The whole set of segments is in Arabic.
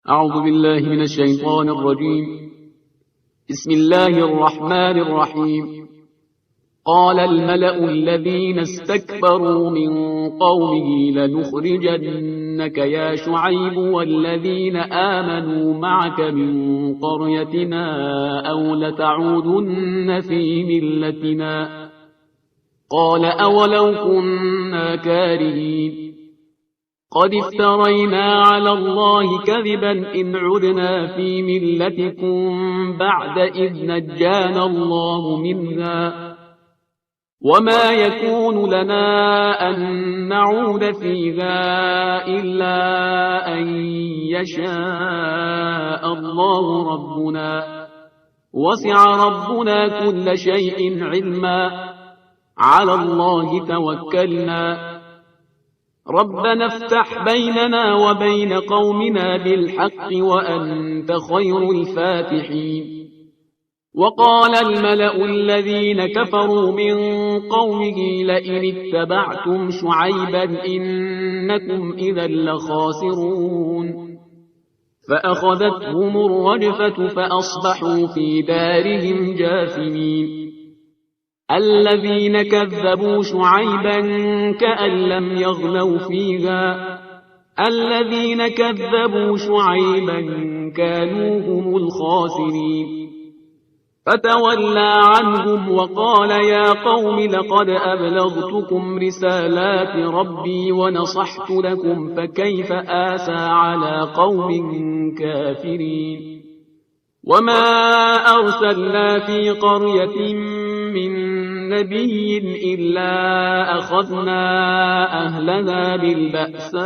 أعوذ بالله من الشيطان الرجيم. بسم الله الرحمن الرحيم. قال الملأ الذين استكبروا من قومه لنخرجنك يا شعيب والذين آمنوا معك من قريتنا أو لتعودن في ملتنا. قال أولو كنا كارهين قد افترينا على الله كذبا إن عدنا في ملتكم بعد إذ نجانا الله منها وما يكون لنا أن نعود فيها إلا أن يشاء الله ربنا وسع ربنا كل شيء علما على الله توكلنا ربنا افتح بيننا وبين قومنا بالحق وأنت خير الفاتحين. وقال الملأ الذين كفروا من قومه لئن اتبعتم شعيبا إنكم إذا لخاسرون فأخذتهم الرجفة فأصبحوا في دارهم جاثمين. الذين كذبوا شعيبا كأن لم يغنوا فيها الذين كذبوا شعيبا كانوا هم الخاسرين. فتولى عنهم وقال يا قوم لقد أبلغتكم رسالات ربي ونصحت لكم فكيف آسى على قوم كافرين. وما أرسلنا في قرية من نبي إلا أخذنا أهلها بالبأساء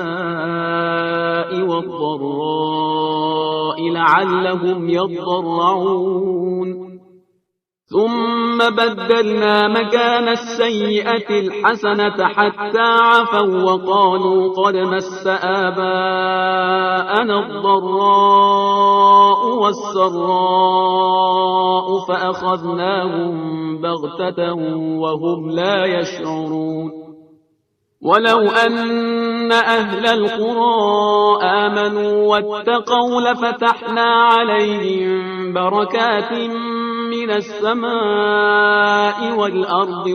والضراء لعلهم يضرعون ثم بدلنا مكان السيئة الحسنة حتى عفوا وقالوا قد مس آباءنا الضراء والسراء فأخذناهم بغتة وهم لا يشعرون. ولو أن أهل القرى آمنوا واتقوا لفتحنا عليهم بركات من السماء والأرض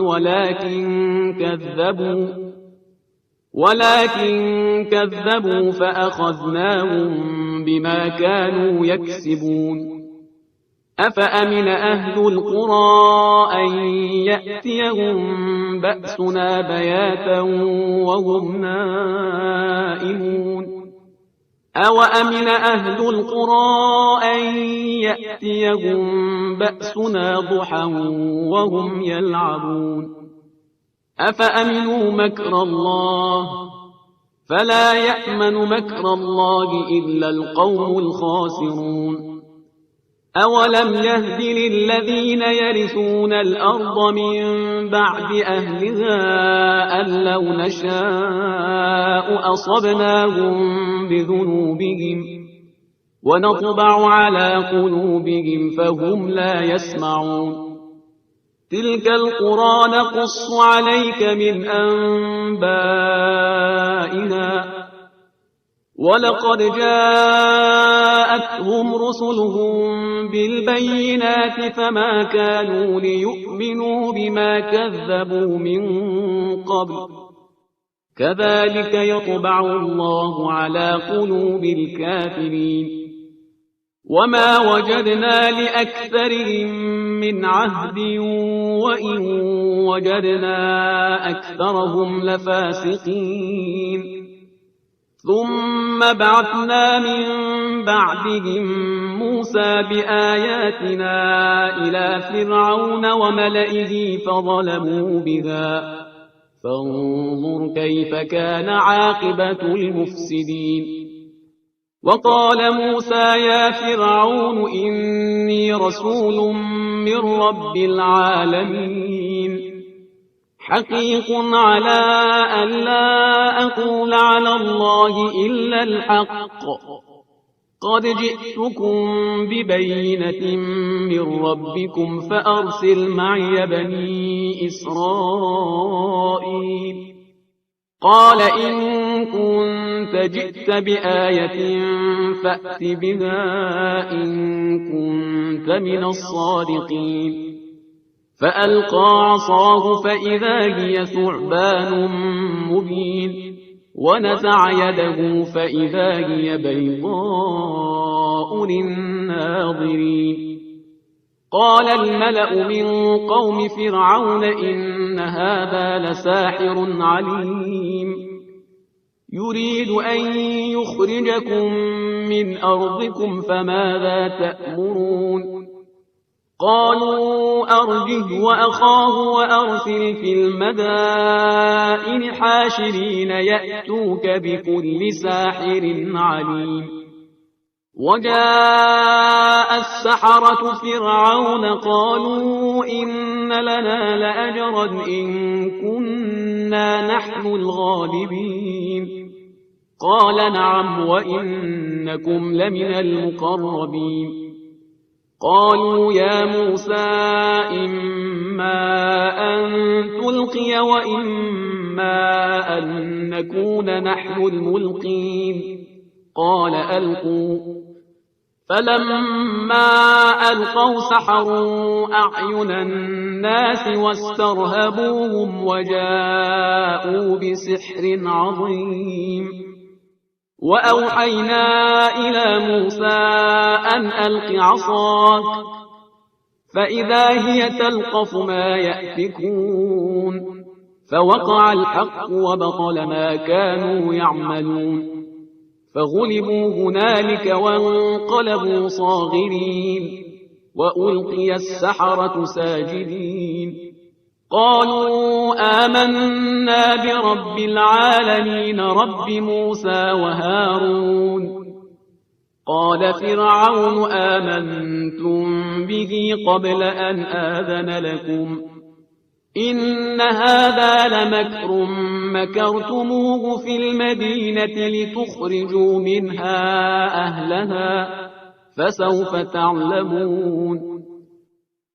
ولكن كذبوا فأخذناهم بما كانوا يكسبون. أفأمن أهل القرى أن يأتيهم بأسنا بياتا وهم نائمون أوأمن أهل القرى أن يأتيهم بأسنا ضحى وهم يلعبون. أفأمنوا مكر الله فلا يأمن مكر الله إلا القوم الخاسرون. أولم يهد للذين يرثون الأرض من بعد أهلها أن لو نشاء أصبناهم بذنوبهم ونطبع على قلوبهم فهم لا يسمعون. تلك القرى نقص عليك من أنبائها ولقد جاءتهم رسلهم بالبينات فما كانوا ليؤمنوا بما كذبوا من قبل كذلك يطبع الله على قلوب الكافرين. وما وجدنا لأكثرهم من عهد وإن وجدنا أكثرهم لفاسقين. ثم بعثنا من بعدهم موسى بآياتنا إلى فرعون وملئه فظلموا بها فانظر كيف كان عاقبة المفسدين. وقال موسى يا فرعون إني رسول من رب العالمين حقيق على أن لا أقول على الله إلا الحق قد جئتكم ببينة من ربكم فأرسل معي بني إسرائيل. قال إن كنت جئت بآية فأت بها إن كنت من الصادقين فألقى عصاه فإذا هي ثعبان مبين ونزع يده فإذا هي بيضاء للناظرين قال الملأ من قوم فرعون إن هذا لساحر عليم يريد أن يخرجكم من أرضكم فماذا تأمرون قالوا أرجه وأخاه وأرسل في المدائن حاشرين يأتوك بكل ساحر عليم وجاء السحرة فرعون قالوا إن لنا لأجرا إن كنا نحن الغالبين قال نعم وإنكم لمن المقربين قالوا يا موسى إما أن تلقي وإما أن نكون نحن الملقين قال ألقوا فلما ألقوا سحروا أعين الناس واسترهبوهم وجاءوا بسحر عظيم وأوحينا إلى موسى أن ألق عصاك فإذا هي تلقف ما يأفكون فوقع الحق وبطل ما كانوا يعملون فغلبوا هنالك وانقلبوا صاغرين وألقي السحرة ساجدين قالوا آمنا برب العالمين رب موسى وهارون قال فرعون آمنتم به قبل أن آذن لكم إن هذا لمكر مكرتموه في المدينة لتخرجوا منها أهلها فسوف تعلمون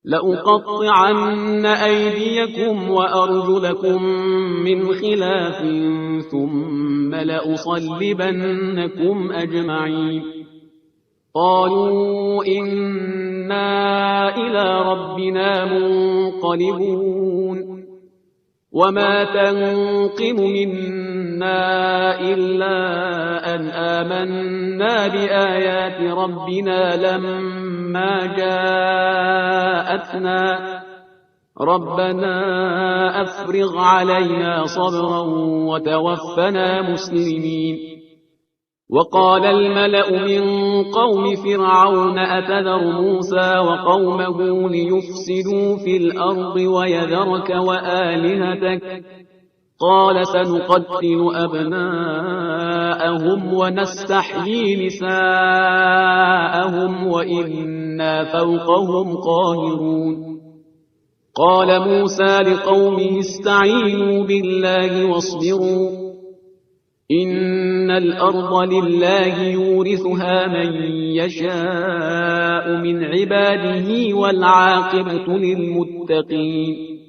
لأقطعن أيديكم وأرجلكم من خلاف ثم لأصلبنكم أجمعين قالوا إنا إلى ربنا منقلبون وما تنقم منا إلا أن آمنا بآيات ربنا لما جاءتنا ربنا أفرغ علينا صبرا وتوفنا مسلمين وقال الملأ من قوم فرعون أتذر موسى وقومه ليفسدوا في الأرض ويذرك وآلهتك قال سنقتل أبناءهم ونستحيي نساءهم وإنا فوقهم قاهرون قال موسى لقومه استعينوا بالله واصبروا إن الأرض لله يورثها من يشاء من عباده والعاقبة للمتقين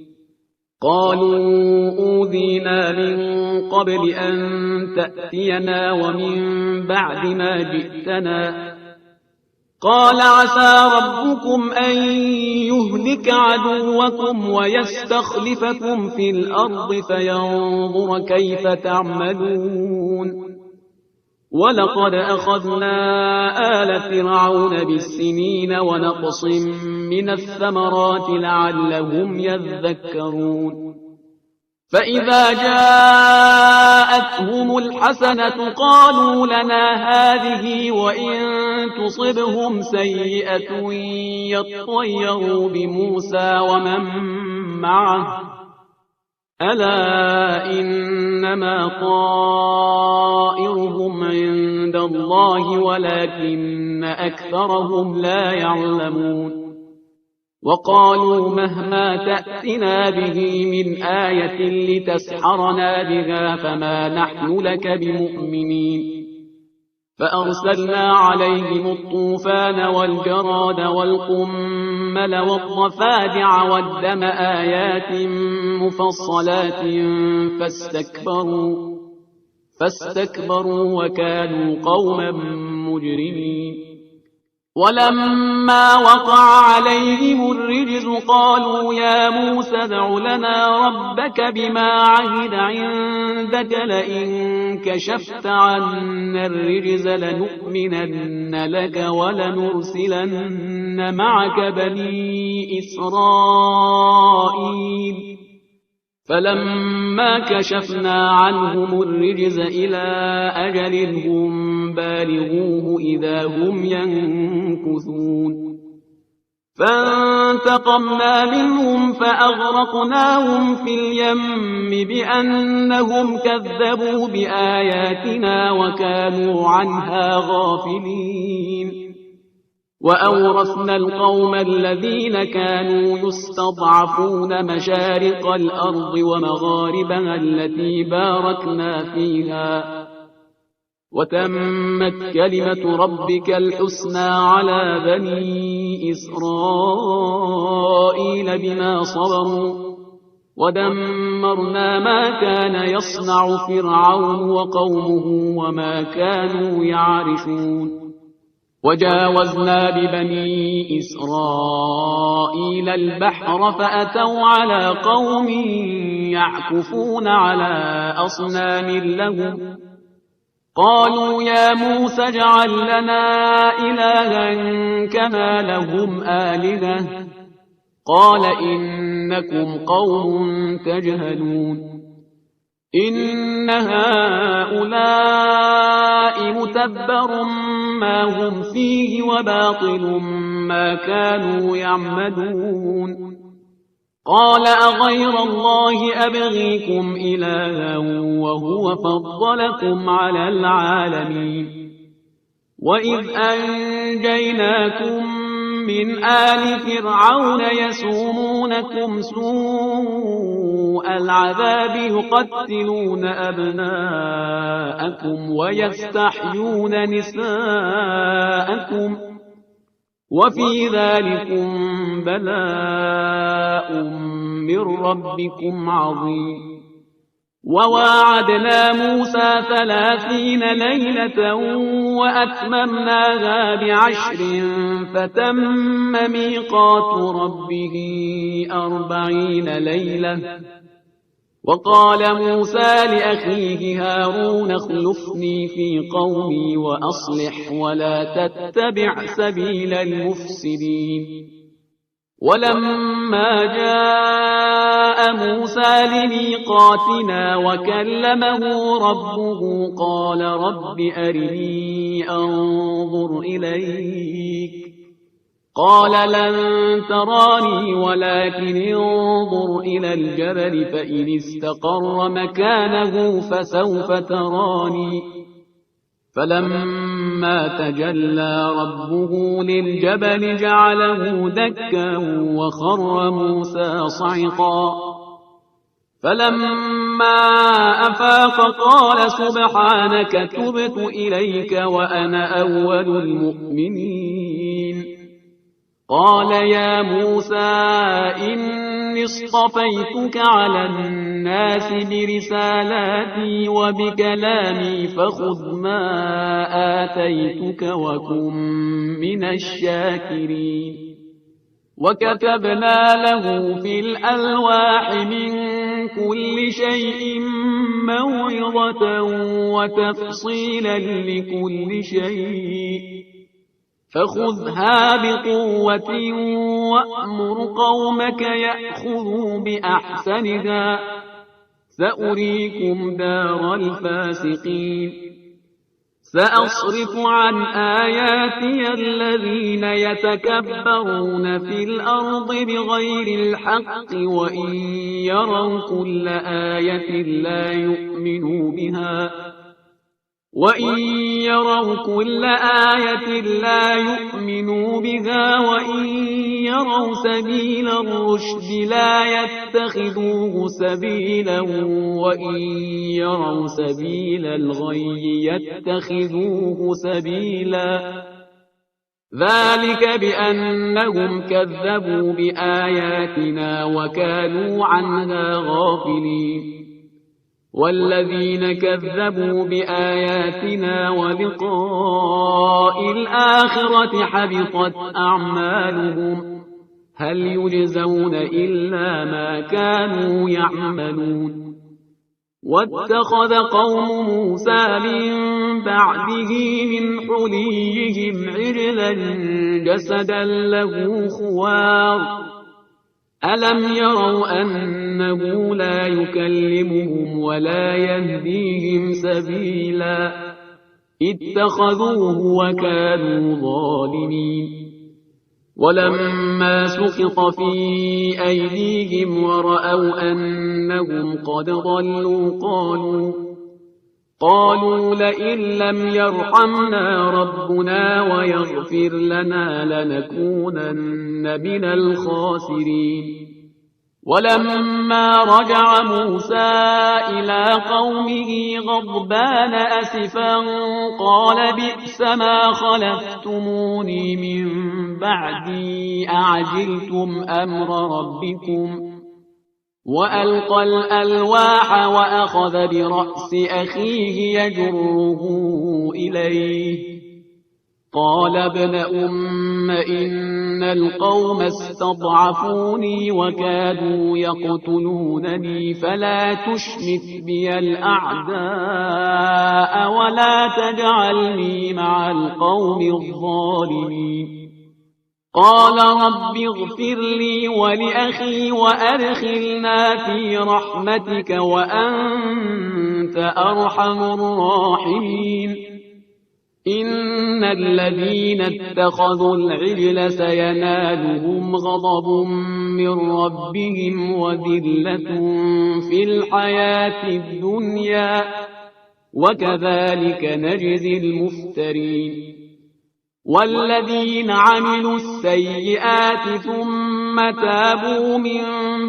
قالوا أوذينا من قبل أن تأتينا ومن بعد ما جئتنا قال عسى ربكم أن يهلك عدوكم ويستخلفكم في الأرض فينظر كيف تعملون ولقد أخذنا آل فرعون بالسنين ونقص من الثمرات لعلهم يذكرون فإذا جاءتهم الحسنة قالوا لنا هذه وإن تصبهم سيئة يطيروا بموسى ومن معه ألا إنما طائرهم عند الله ولكن أكثرهم لا يعلمون وقالوا مهما تأتنا به من آية لتسحرنا بها فما نحن لك بمؤمنين فأرسلنا عليهم الطوفان والجراد والقمل والضفادع والدم آيات مفصلات فاستكبروا وكانوا قوما مجرمين ولما وقع عليهم الرجز قالوا يا موسى ادع لنا ربك بما عهد عندك لئن كشفت عنا الرجز لنؤمنن لك ولنرسلن معك بني إسرائيل فلما كشفنا عنهم الرجز إلى أجل هم بالغوه إذا هم ينكثون فانتقمنا منهم فأغرقناهم في اليم بأنهم كذبوا بآياتنا وكانوا عنها غافلين وأورثنا القوم الذين كانوا يستضعفون مشارق الأرض ومغاربها التي باركنا فيها وتمت كلمة ربك الحسنى على بني إسرائيل بما صبروا ودمرنا ما كان يصنع فرعون وقومه وما كانوا يعرشون وجاوزنا ببني إسرائيل البحر فأتوا على قوم يعكفون على أصنام لهم قالوا يا موسى اجعل لنا إلها كما لهم آلهة قال إنكم قوم تجهلون إن هؤلاء متبر ما هم فيه وباطل ما كانوا يعملون قال أغير الله أبغيكم إلها وهو فضلكم على العالمين وإذ أنجيناكم من آل فرعون يسومونكم سوء العذاب يقتلون أبناءكم ويستحيون نساءكم وفي ذلكم بلاء من ربكم عظيم وواعدنا موسى 30 ليلة وأتممناها ب10 فتم ميقات ربه 40 ليلة وقال موسى لأخيه هارون اخلفني في قومي وأصلح ولا تتبع سبيل المفسدين ولما جاء موسى لميقاتنا وكلمه ربه قال رب أرني أنظر إليك قال لن تراني ولكن انظر إلى الجبل فإن استقر مكانه فسوف تراني فلما تجلى ربه للجبل جعله دكا وخر موسى صعقا فلما أفاق قال سبحانك تبت إليك وأنا أول المؤمنين قال يا موسى إني اصطفيتك على الناس برسالاتي وبكلامي فخذ ما آتيتك وكن من الشاكرين وكتبنا له في الألواح من كل شيء موعظة وتفصيلا لكل شيء فخذها بقوة وأمر قومك يأخذوا بأحسنها سأريكم دار الفاسقين سأصرف عن آياتي الذين يتكبرون في الأرض بغير الحق وإن يروا كل آية لا يؤمنوا بها وإن وإن يروا سبيل الرشد لا يتخذوه سبيلا وإن يروا سبيل الغي يتخذوه سبيلا ذلك بأنهم كذبوا بآياتنا وكانوا عنها غافلين والذين كذبوا بآياتنا ولقاء الآخرة حبطت أعمالهم هل يجزون إلا ما كانوا يعملون واتخذ قوم موسى من بعده من حليهم عجلا جسدا له خوار ألم يروا أنه لا يكلمهم ولا يهديهم سبيلا اتخذوه وكانوا ظالمين ولما سقط في أيديهم ورأوا أنهم قد ضلوا قالوا لئن لم يرحمنا ربنا ويغفر لنا لنكونن من الخاسرين ولما رجع موسى إلى قومه غضبان أسفا قال بئس ما خلفتموني من بعدي أعجلتم أمر ربكم وألقى الألواح وأخذ برأس أخيه يجره إليه قال ابن أم إن القوم استضعفوني وكادوا يقتلونني فلا تشمت بي الأعداء ولا تجعلني مع القوم الظالمين قال رب اغفر لي ولأخي وأدخلنا في رحمتك وأنت أرحم الراحمين إن الذين اتخذوا العجل سينالهم غضب من ربهم وذلة في الحياة الدنيا وكذلك نجزي المفترين والذين عملوا السيئات ثم تابوا من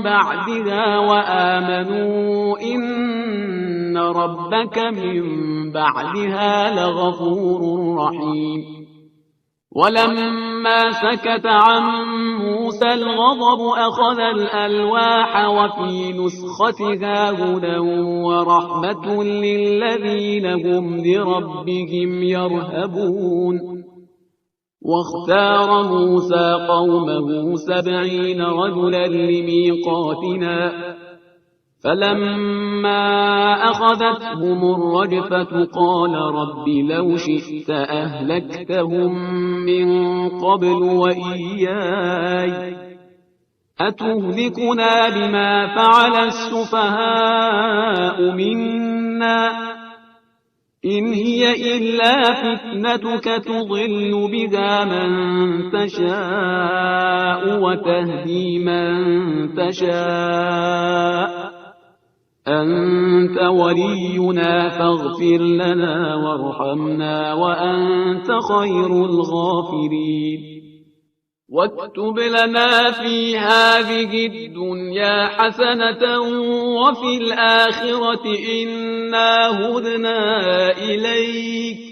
بعدها وآمنوا إن ربك من بعدها لغفور رحيم ولما سكت عن موسى الغضب أخذ الألواح وفي نسختها هدى ورحمة للذين هم لربهم يرهبون واختار موسى قومه 70 رجلا لميقاتنا فلما أخذتهم الرجفة قال رب لو شئت أهلكتهم من قبل وإياي أتهلكنا بما فعل السفهاء منا إن هي إلا فتنتك تضل بها من تشاء وتهدي من تشاء أنت ولينا فاغفر لنا وارحمنا وأنت خير الغافرين واكتب لنا في هذه الدنيا حسنة وفي الآخرة إنا هدنا إليك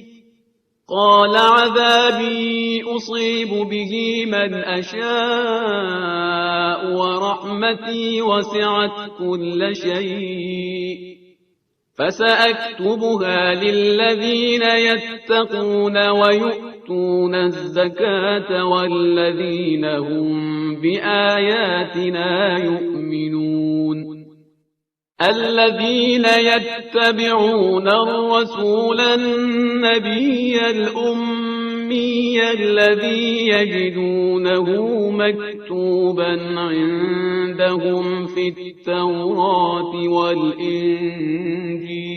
قال عذابي أصيب به من أشاء ورحمتي وسعت كل شيء فسأكتبها للذين يتقون ويؤتون الزكاة والذين هم بآياتنا يؤمنون الذين يتبعون الرسول النبي الأمي الذي يجدونه مكتوبا عندهم في التوراة والإنجيل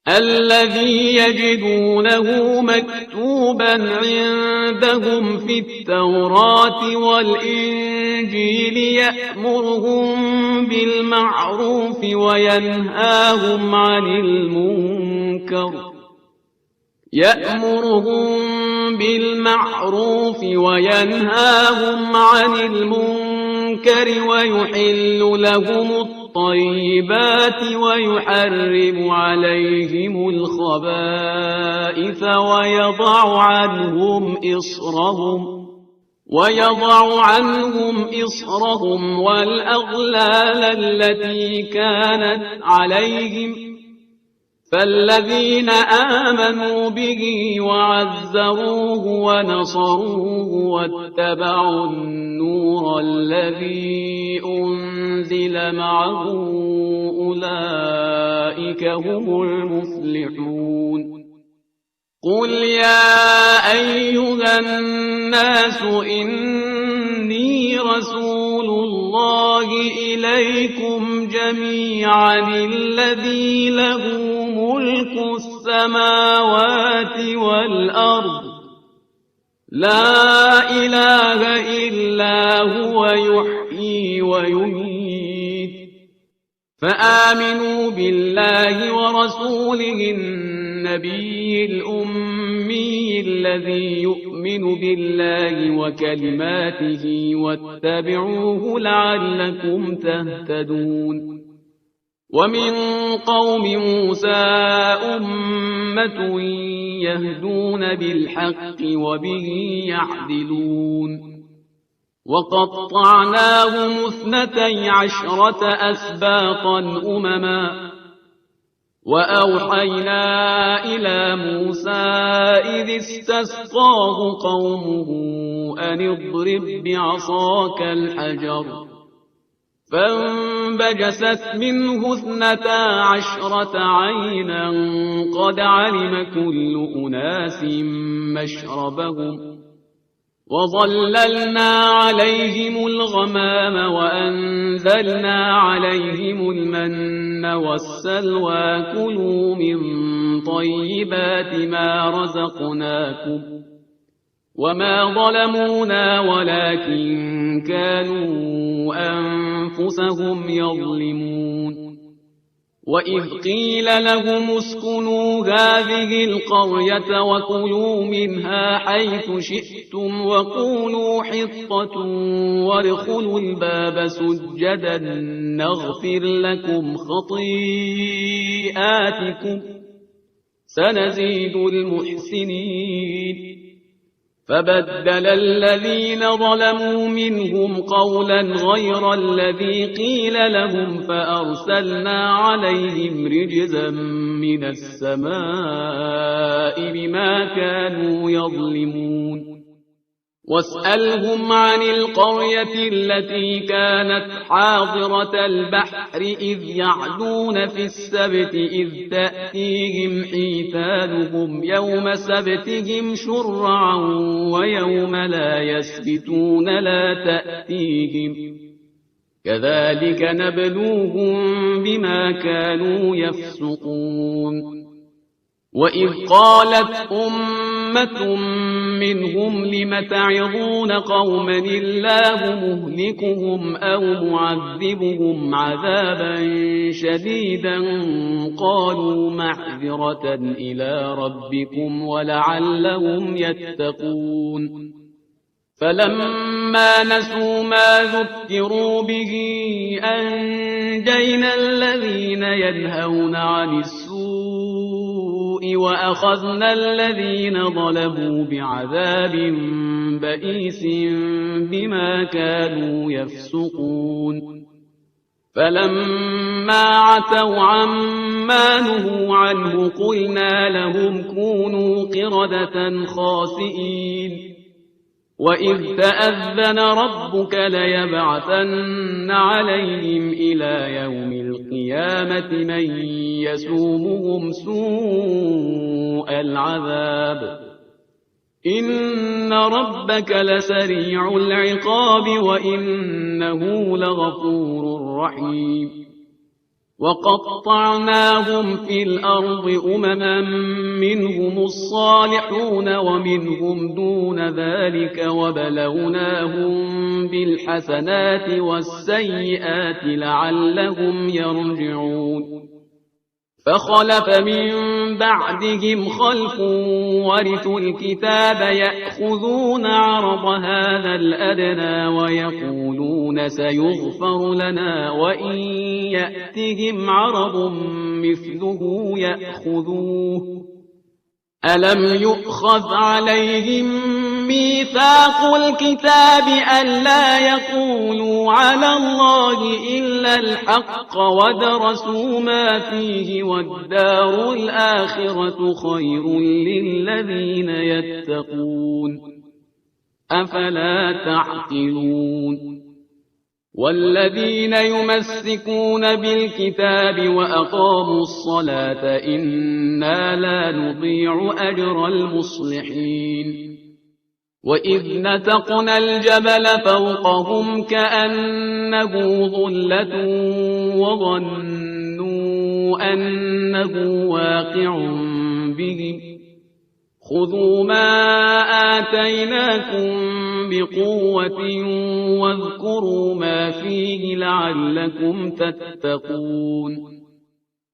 الذي يجدونه مكتوبا عندهم في التوراة والإنجيل يأمرهم بالمعروف وينهاهم عن المنكر ويحل لهم الطيبات ويحرم عليهم الخبائث ويضع عنهم إصرهم والأغلال التي كانت عليهم فالذين آمنوا به وعزروه ونصروه واتبعوا النور الذي أنزل معه أولئك هم المفلحون قل يا أيها الناس إني رسول الله إليكم جميعا الذي له ملك السماوات والأرض لا إله إلا هو يحيي ويميت فآمنوا بالله ورسوله النبي الأمي الذي يؤمن بالله وكلماته واتبعوه لعلكم تهتدون ومن قوم موسى أمة يهدون بالحق وبه يعدلون وقطعناهم 12 أسباطا أمما وأوحينا إلى موسى إذ استسقاه قومه أن اضرب بعصاك الحجر فانبجست منه 12 عينا قد علم كل أناس مشربهم وظللنا عليهم الغمام وأنزلنا عليهم المن والسلوى كلوا من طيبات ما رزقناكم وما ظلمونا ولكن كانوا أنفسهم يظلمون وإذ قيل لهم اسكنوا هذه القرية وكلوا منها حيث شئتم وقولوا حطة وادخلوا الباب سجدا نغفر لكم خطيئاتكم سنزيد المحسنين فبدل الذين ظلموا منهم قولا غير الذي قيل لهم فأرسلنا عليهم رجزا من السماء بما كانوا يظلمون واسألهم عن القرية التي كانت حاضرة البحر إذ يعدون في السبت إذ تأتيهم حيتانهم يوم سبتهم شرعا ويوم لا يسبتون لا تأتيهم كذلك نبلوهم بما كانوا يفسقون وإذ قالت أمة منهم لم تعظون قوما الله مهلكهم أو معذبهم عذابا شديدا قالوا معذرة إلى ربكم ولعلهم يتقون فلما نسوا ما ذكروا به أنجينا الذين ينهون عن السوء وأخذنا الذين ظلموا بعذاب بئيس بما كانوا يفسقون فلما عتوا عما نهوا عنه قلنا لهم كونوا قردة خاسئين وإذ تأذن ربك ليبعثن عليهم إلى يوم القيامة من يسومهم سوء العذاب إن ربك لسريع العقاب وإنه لغفور رحيم وقطعناهم في الأرض أمما منهم الصالحون ومنهم دون ذلك وبلوناهم بالحسنات والسيئات لعلهم يرجعون فخلف من بعدهم خلف ورثوا الكتاب يأخذون عرض هذا الأدنى ويقولون سيغفر لنا وإن يأتهم عرض مثله يأخذوه ألم يؤخذ عليهم ميثاق الكتاب ألا يقولوا على الله إلا الحق ودرسوا ما فيه والدار الآخرة خير للذين يتقون أفلا تعقلون والذين يمسكون بالكتاب وأقاموا الصلاة إنا لا نضيع أجر المصلحين وإذ نتقنا الجبل فوقهم كأنه ظلة وظنوا أنه واقع بهم خذوا ما آتيناكم بقوة واذكروا ما فيه لعلكم تتقون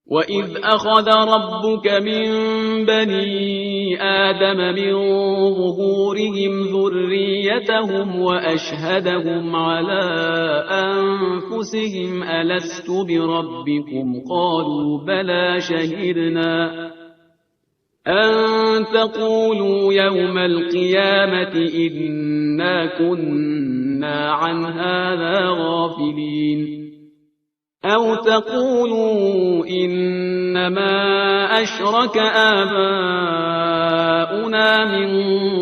وإذ أخذ ربك من بني آدم من ظهورهم ذريتهم وأشهدهم على أنفسهم ألست بربكم قالوا بلى شهدنا أن تقولوا يوم القيامة إنا كنا عن هذا غافلين أو تقولوا إنما أشرك آباؤنا من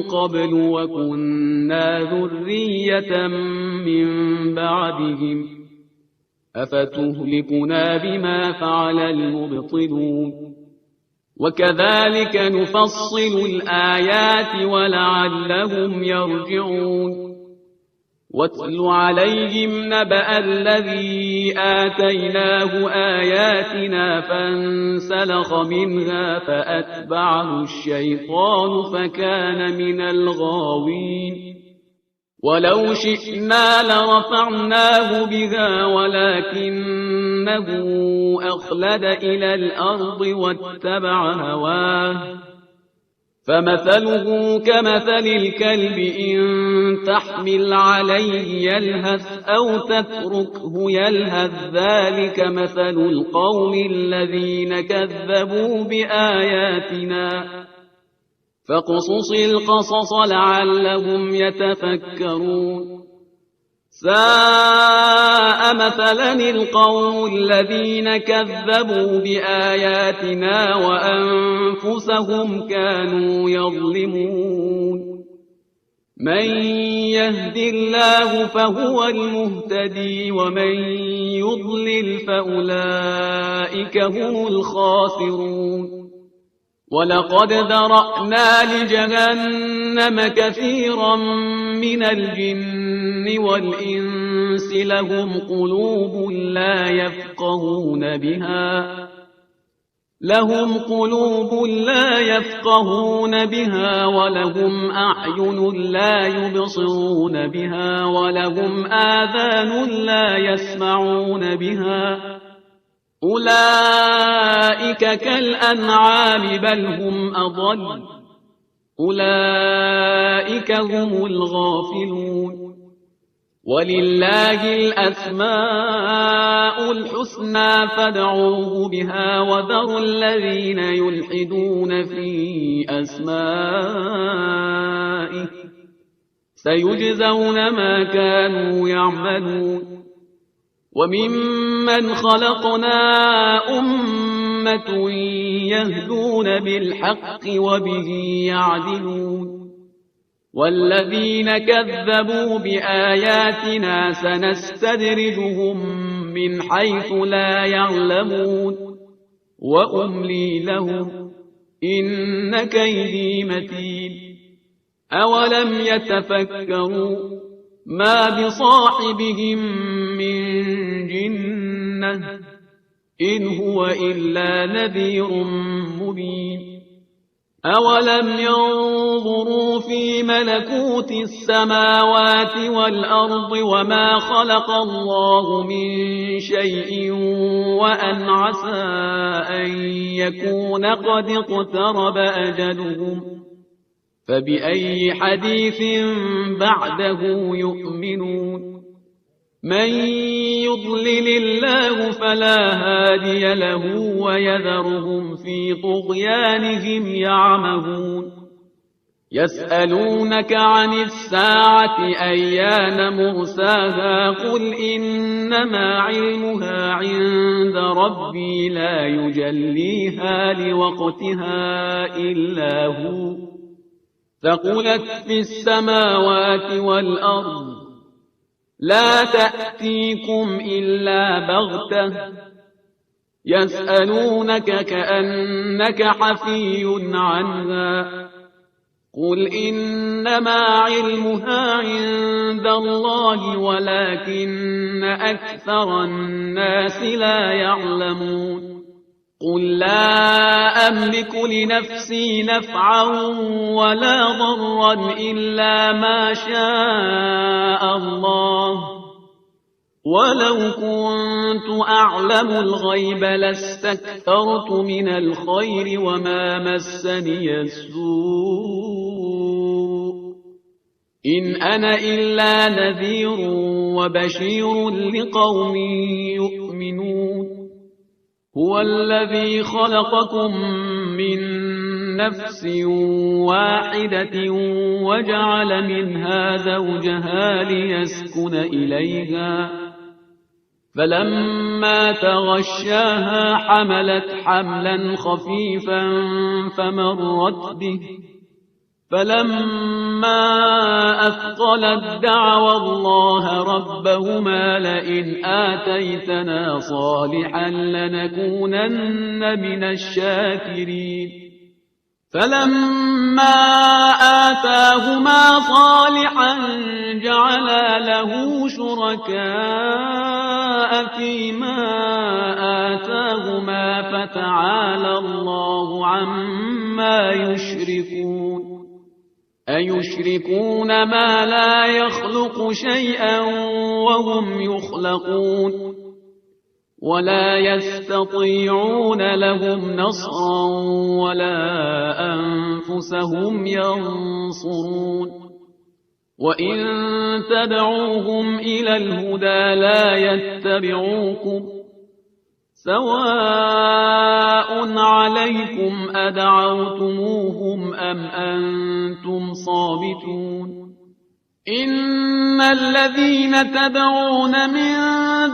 قبل وكنا ذرية من بعدهم أفتهلكنا بما فعل المبطلون وكذلك نفصل الآيات ولعلهم يرجعون واتل عليهم نبأ الذي آتيناه آياتنا فانسلخ منها فأتبعه الشيطان فكان من الغاوين ولو شئنا لرفعناه بها ولكنه أخلد إلى الأرض واتبع هواه فمثله كمثل الكلب إن تحمل عليه يلهث أو تتركه يلهث ذلك مثل القوم الذين كذبوا بآياتنا فاقصص القصص لعلهم يتفكرون ساء مثلا القوم الذين كذبوا بآياتنا وأنفسهم كانوا يظلمون من يهد الله فهو المهتدي ومن يضلل فأولئك هم الخاسرون ولقد ذرأنا لجهنم كثيرا من الجن والإنس لهم قلوب لا يفقهون بها ولهم أعين لا يبصرون بها ولهم آذان لا يسمعون بها أولئك كالأنعام بل هم أضل أولئك هم الغافلون ولله الأسماء الحسنى فادعوه بها وذروا الذين يلحدون في أسمائه سيجزون ما كانوا يعملون وممن خلقنا أمة يهدون بالحق وبه يعدلون والذين كذبوا بآياتنا سنستدرجهم من حيث لا يعلمون وأملي لهم إن كيدي متين أولم يتفكروا ما بصاحبهم من جنة إن هو إلا نذير مبين أولم ينظروا في ملكوت السماوات والأرض وما خلق الله من شيء وأن عسى أن يكون قد اقترب أجلهم فبأي حديث بعده يؤمنون من يضلل الله فلا هادي له ويذرهم في طغيانهم يعمهون يسألونك عن الساعة أيان مرساها قل إنما علمها عند ربي لا يجليها لوقتها إلا هو ثقلت في السماوات والأرض لا تأتيكم إلا بغتة يسألونك كأنك حفي عنها قل إنما علمها عند الله ولكن أكثر الناس لا يعلمون قل لا أملك لنفسي نفعا ولا ضرا إلا ما شاء الله ولو كنت أعلم الغيب لاستكثرت من الخير وما مسني السوء إن أنا إلا نذير وبشير لقوم يؤمنون هو الذي خلقكم من نفس واحدة وجعل منها زوجها ليسكن إليها فلما تغشاها حملت حملا خفيفا فمرت به فلما أثقلت دعوا الله ربهما لئن آتيتنا صالحا لنكونن من الشاكرين فلما آتاهما صالحا جعلا له شركاء فيما آتاهما فتعالى الله عما يشركون أيشركون ما لا يخلق شيئا وهم يخلقون ولا يستطيعون لهم نصرا ولا أنفسهم ينصرون وإن تدعوهم إلى الهدى لا يتبعوكم سواء عليكم أدعوتموهم أم أنتم صامتون إن الذين تدعون من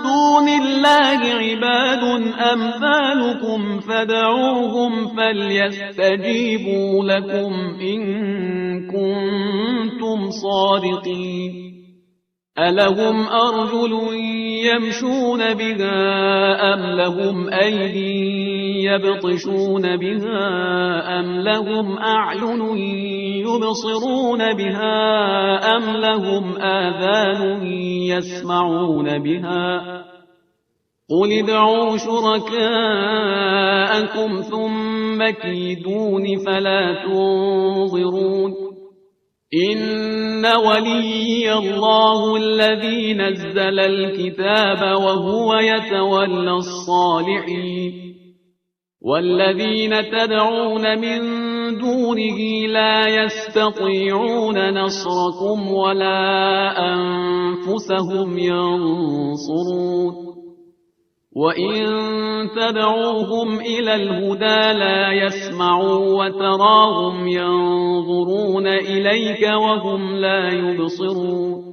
دون الله عباد أمثالكم فدعوهم فليستجيبوا لكم إن كنتم صادقين ألهم أرجل يمشون بها أم لهم أيدي يبطشون بها أم لهم أعين يبصرون بها أم لهم آذان يسمعون بها قل ادعوا شركاءكم ثم كيدون فلا تنظرون إن وليي الله الذي نزل الكتاب وهو يتولى الصالحين والذين تدعون من دونه لا يستطيعون نصركم ولا أنفسهم ينصرون وإن تدعوهم إلى الهدى لا يسمعوا وتراهم ينظرون إليك وهم لا يبصرون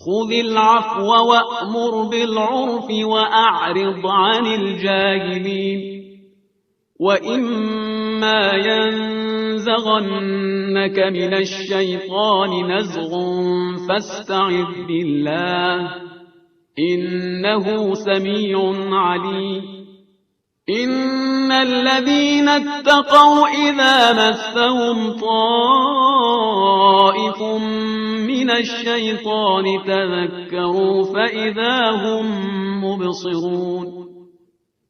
خذ العفو وأمر بالعرف وأعرض عن الجاهلين وإما ينزغنك من الشيطان نزغ فاستعذ بالله إنه سميع عليم إن الذين اتقوا إذا مسهم طائف من الشيطان تذكروا فإذا هم مبصرون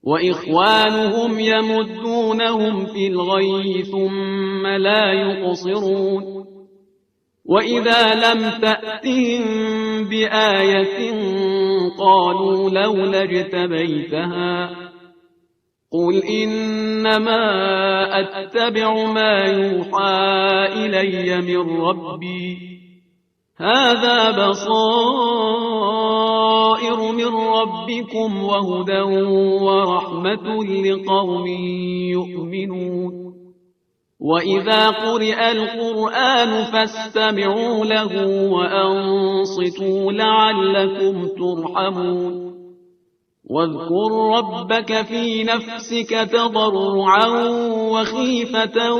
وإخوانهم يمدونهم في الغي ثم لا يقصرون وإذا لم تأتهم بآية قالوا لولا اجتبيتها قل إنما أتبع ما يوحى إلي من ربي هذا بصائر من ربكم وهدى ورحمة لقوم يؤمنون وإذا قرئ القرآن فاستمعوا له وأنصتوا لعلكم ترحمون واذكر ربك في نفسك تضرعا وخيفة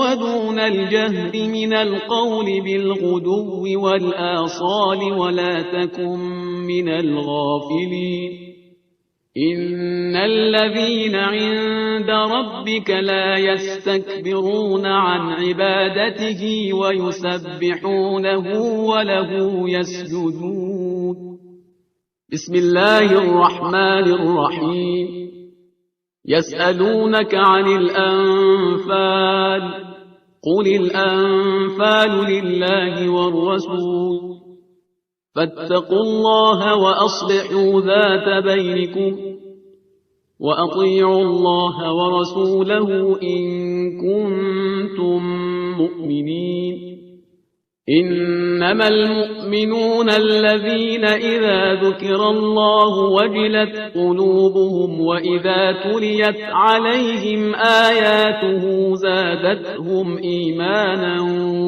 ودون الجهر من القول بالغدو والآصال ولا تكن من الغافلين إن الذين عند ربك لا يستكبرون عن عبادته ويسبحونه وله يسجدون بسم الله الرحمن الرحيم يسألونك عن الأنفال قل الأنفال لله والرسول فاتقوا الله وأصلحوا ذات بينكم وأطيعوا الله ورسوله إن كنتم مؤمنين إنما المؤمنون الذين إذا ذكر الله وجلت قلوبهم وإذا تليت عليهم آياته زادتهم إيمانا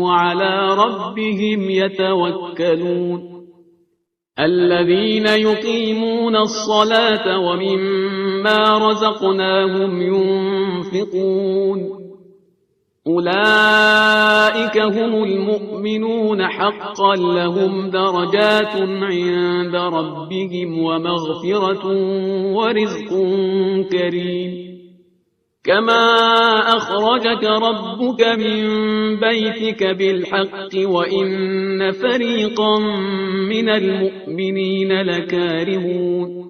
وعلى ربهم يتوكلون الذين يقيمون الصلاة ومما رزقناهم ينفقون أولئك هم المؤمنون حقا لهم درجات عند ربهم ومغفرة ورزق كريم كما أخرجك ربك من بيتك بالحق وإن فريقا من المؤمنين لكارهون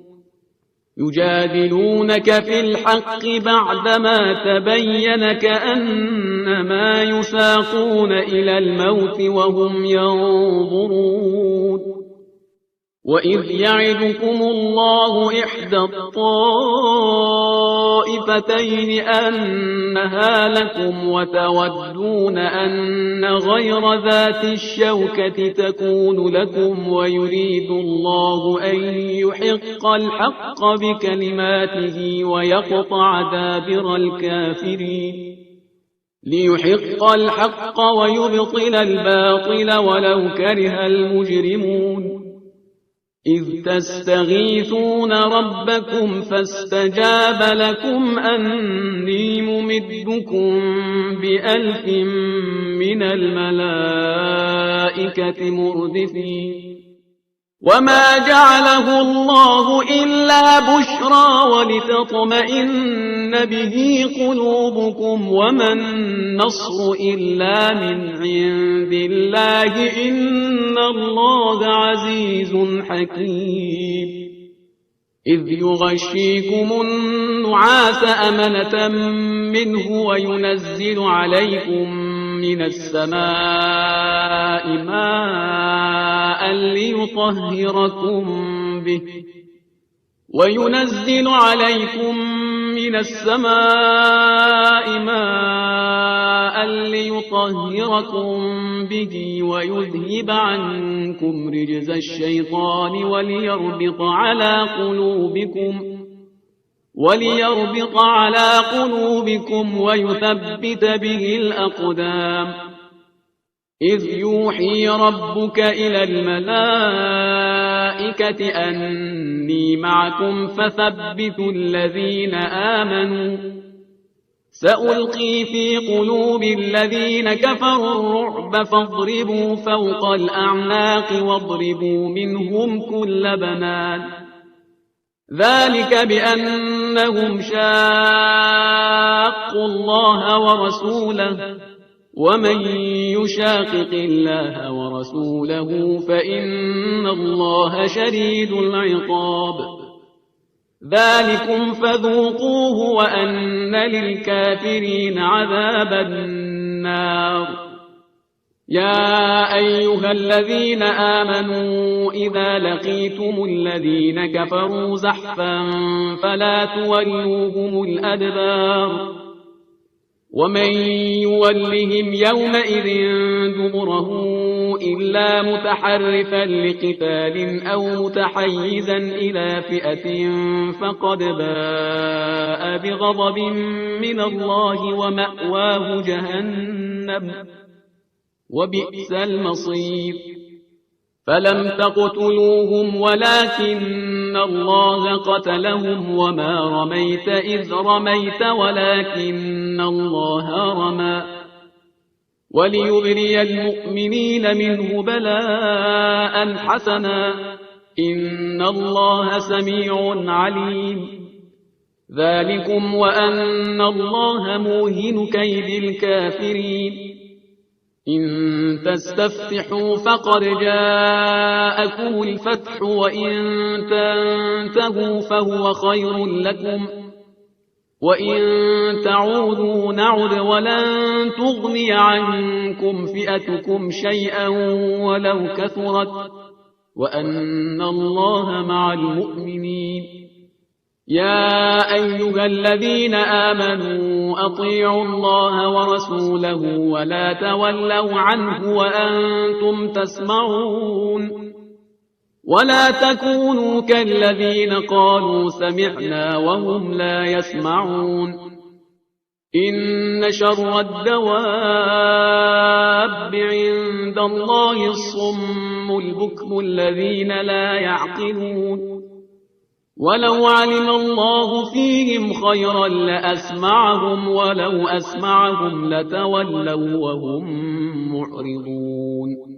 يجادلونك في الحق بعدما تبين كأنما يساقون إلى الموت وهم ينظرون وإذ يعدكم الله إحدى الطائفتين أنها لكم وتودون أن غير ذات الشوكة تكون لكم ويريد الله أن يحق الحق بكلماته ويقطع دابر الكافرين ليحق الحق ويبطل الباطل ولو كره المجرمون إذ تستغيثون ربكم فاستجاب لكم أني ممدكم ب1000 من الملائكة مردفين وما جعله الله إلا بشرى ولتطمئن به قلوبكم وما النصر إلا من عند الله إن الله عزيز حكيم إذ يغشيكم النعاس أمنة منه وينزل عليكم من السماء ماء ليطهركم به وينزل عليكم من السماء ماء ليطهركم به ويذهب عنكم رجز الشيطان وليربط على قلوبكم ويثبت به الأقدام إذ يوحي ربك إلى الملائكة أني معكم فثبتوا الذين آمنوا سألقي في قلوب الذين كفروا الرعب فاضربوا فوق الأعناق واضربوا منهم كل بنان ذلك بأنهم شاقوا الله ورسوله ومن يشاقق الله ورسوله فإن الله شديد العقاب ذلكم فذوقوه وأن للكافرين عذاب النار يا أيها الذين آمنوا إذا لقيتم الذين كفروا زحفا فلا تولوهم الأدبار ومن يولهم يومئذ دبره إلا متحرفا لقتال أو متحيزا إلى فئة فقد باء بغضب من الله ومأواه جهنم وبئس المصير فلم تقتلوهم ولكن الله قتلهم وما رميت إذ رميت ولكن الله رمى وليبري المؤمنين منه بلاء حسنا إن الله سميع عليم ذلكم وأن الله موهن كيد الكافرين إن تستفتحوا فقد جاءكم الفتح وإن تنتهوا فهو خير لكم وإن تعودوا نعد ولن تغني عنكم فئتكم شيئا ولو كثرت وأن الله مع المؤمنين يا أيها الذين آمنوا أطيعوا الله ورسوله ولا تولوا عنه وأنتم تسمعون ولا تكونوا كالذين قالوا سمعنا وهم لا يسمعون إن شر الدواب عند الله الصم البكم الذين لا يعقلون ولو علم الله فيهم خيرا لأسمعهم ولو أسمعهم لتولوا وهم معرضون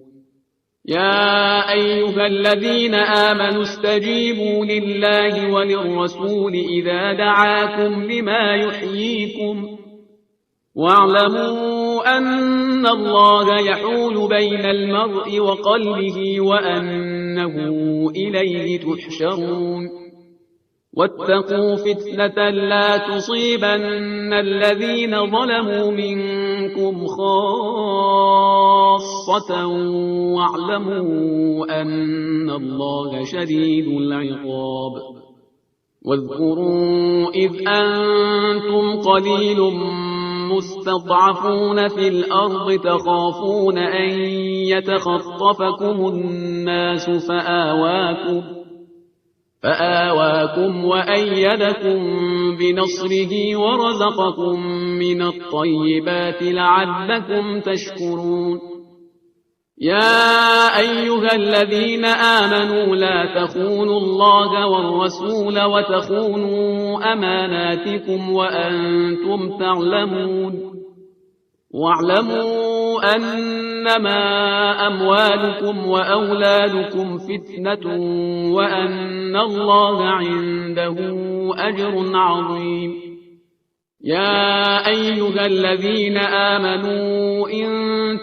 يا أيها الذين آمنوا استجيبوا لله وللرسول إذا دعاكم لما يحييكم واعلموا أن الله يحول بين المرء وقلبه وأنه إليه تحشرون واتقوا فتنة لا تصيبن الذين ظلموا منكم خاصة واعلموا أن الله شديد العقاب واذكروا إذ أنتم قليل مستضعفون في الأرض تخافون أن يتخطفكم الناس فآواكم وأيدكم بنصره ورزقكم من الطيبات لعلكم تشكرون يا أيها الذين آمنوا لا تخونوا الله والرسول وتخونوا أماناتكم وأنتم تعلمون واعلموا أنما أموالكم وأولادكم فتنة وأن الله عنده أجر عظيم يا أيها الذين آمنوا إن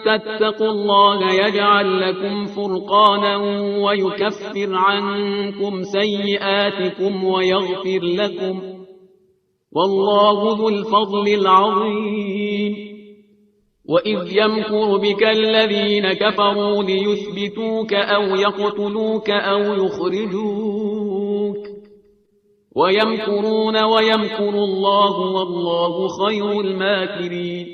تتقوا الله يجعل لكم فرقانا ويكفر عنكم سيئاتكم ويغفر لكم والله ذو الفضل العظيم وإذ يمكر بك الذين كفروا ليثبتوك أو يقتلوك أو يخرجوك ويمكرون ويمكر الله والله خير الماكرين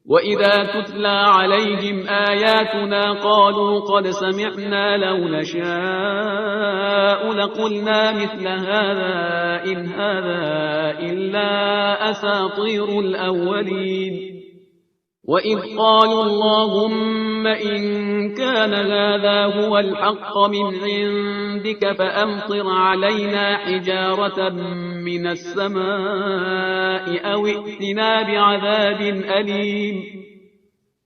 وإذا تتلى عليهم آياتنا قالوا قد سمعنا لو نشاء لقلنا مثل هذا إن هذا إلا أساطير الأولين وإذ قالوا اللهم إن كان هذا هو الحق من عندك فأمطر علينا حجارة من السماء أو ائتنا بعذاب أليم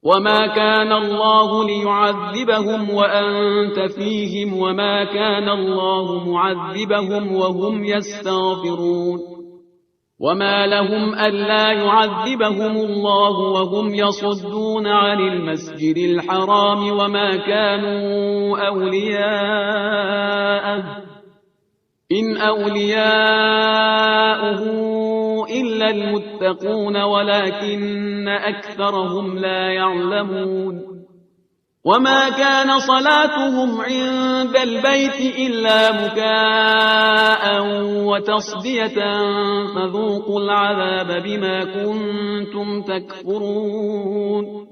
وما كان الله ليعذبهم وأنت فيهم وما كان الله معذبهم وهم يستغفرون وما لهم ألا يعذبهم الله وهم يصدون عن المسجد الحرام وما كانوا أولياءه إن أولياؤه إلا المتقون ولكن أكثرهم لا يعلمون وما كان صلاتهم عند البيت إلا مكاء وتصدية فذوقوا العذاب بما كنتم تكفرون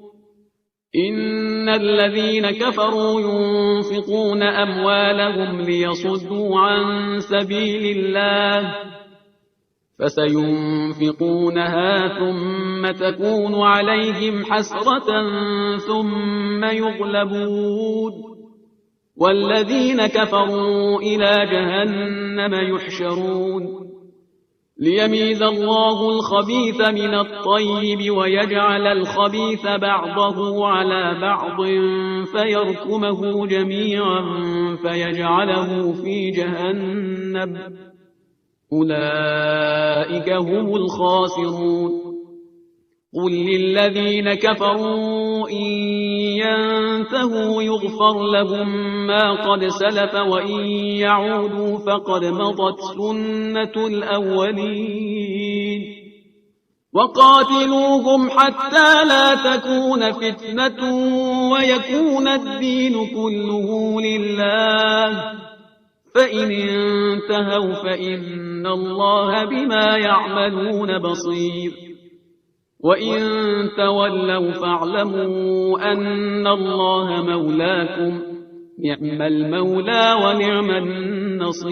إن الذين كفروا ينفقون أموالهم ليصدوا عن سبيل الله فسينفقونها ثم تكون عليهم حسرة ثم يغلبون والذين كفروا إلى جهنم يحشرون ليميز الله الخبيث من الطيب ويجعل الخبيث بعضه على بعض فيركمه جميعا فيجعله في جهنم أولئك هم الخاسرون قل للذين كفروا إن ينتهوا يغفر لهم ما قد سلف وإن يعودوا فقد مضت سنة الأولين وقاتلوهم حتى لا تكون فتنة ويكون الدين كله لله فإن انتهوا فإن الله بما يعملون بصير وإن تولوا فاعلموا أن الله مولاكم نعم المولى ونعم النصير